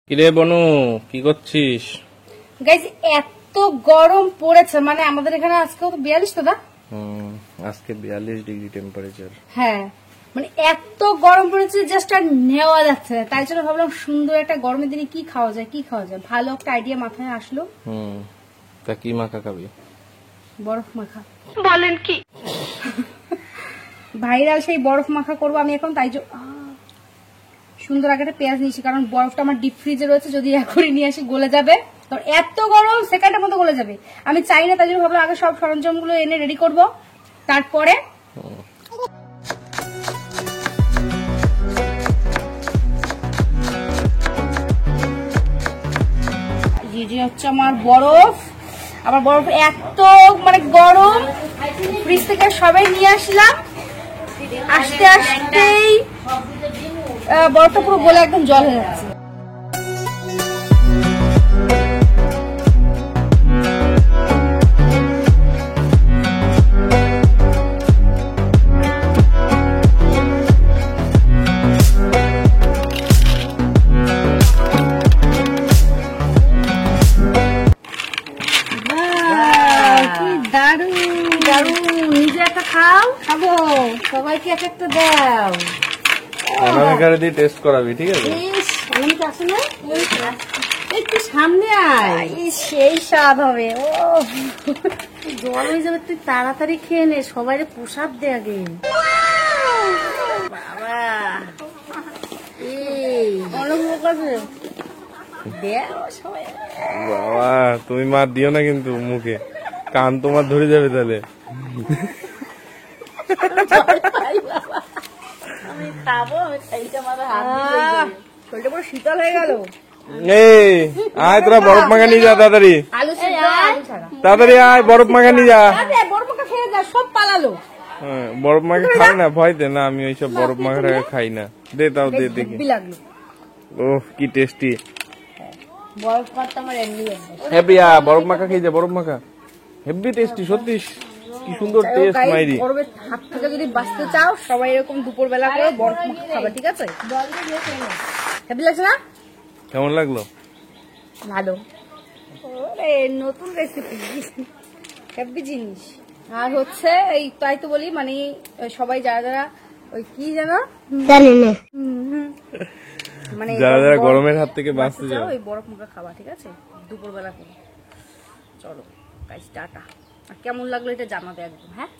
কিরে বনু, কি করছিস? গাইস এত গরম পড়েছে, মানে আমাদের এখানে আজকেও তো 42 তো না? আজকে 42 ডিগ্রি টেম্পারেচার। হ্যাঁ, মানে এত গরম পড়েছে জাস্ট আর নেওয়া যাচ্ছে না। তাই জন্য ভাবলাম সুন্দর একটা গরমের দিনে কি খাওয়া যায়, ভালো একটা আইডিয়া মাথায় আসলো। তা কি মাখা খাবি? বরফ মাখা। বলেন কি? ভাইরাল সেই বরফ মাখা করবো আমি এখন। তাই সুন্দর আগে একটা পেঁয়াজ নিয়েছি, কারণ বরফটা আমার ডিপ ফ্রিজে রয়েছে, যদি এখনই নিয়ে আসি গলে যাবে। তো এত গরম সেকেন্ডের মতো গলে যাবে, আমি চাই না। তাই জন্য ভাবলাম আগে সব সরঞ্জাম গুলো এনে রেডি করবো, তারপরে হচ্ছে আমার বরফ। আমার বরফ এত মানে গরম, ফ্রিজ থেকে সবাই নিয়ে আসলাম, আসতে আসতেই বরফটা পুরো গলে একদম জল হয়ে যাচ্ছে। নিজে একটা খাও, খাবো, সবাইকে এক একটা দাও। অনামিকারে দিয়ে টেস্ট করাবি, ঠিক আছে? অনামিকা আসে না, একটু সামনে আয়, সেই স্বাদ হবে। ও জল হয়ে যাবে, তুই তাড়াতাড়ি খেয়ে নে, সবাই প্রসাদ দে আগে। বাবা বাবা, তুমি মার দিও না কিন্তু মুখে, কান তোমার ধরে যাবে তাহলে। শীতল হয়ে গেল। এই আয়, তোরা বরফ মাখা নিয়ে যা, তাড়াতাড়ি তাড়াতাড়ি আয়, বরফ মাখা নিয়ে যা। বরফ মাখা খেয়ে যা, সব পালালো। হ্যাঁ, বরফ মাখা খাই না, ভয় দে না, আমি ওইসব বরফ মাখা খাই না। দে, তাও দে দেখি। ওহ, কি টেস্টি। বরফ মাখা আমার এমনি হ্যাপিয়া, বরফ মাখা খেয়ে যা, বরফ মাখা হেভি টেস্টি, সত্যি কি সুন্দর টেস্ট মাইরি। গরমের হাত থেকে যদি বাঁচতে চাও, সবাই এরকম দুপুর বেলা করে বরফ মাখা খাবে, ঠিক আছে? হেভি লাগছে না? কেমন লাগলো? ভালো। ওরে নতুন রেসিপি, হেভি জিনিস। আর হচ্ছে এই, তাই তো বলি, মানে সবাই যারা যারা ওই কি জানো জানি না, মানে যারা যারা গরমের হাত থেকে বাঁচতে চাও, ওই বরফ মাখা খাবা, ঠিক আছে? দুপুর বেলা করে। চলো গাইস, টাটা। আর কেমন লাগলো এটা জানাবে একদম, হ্যাঁ?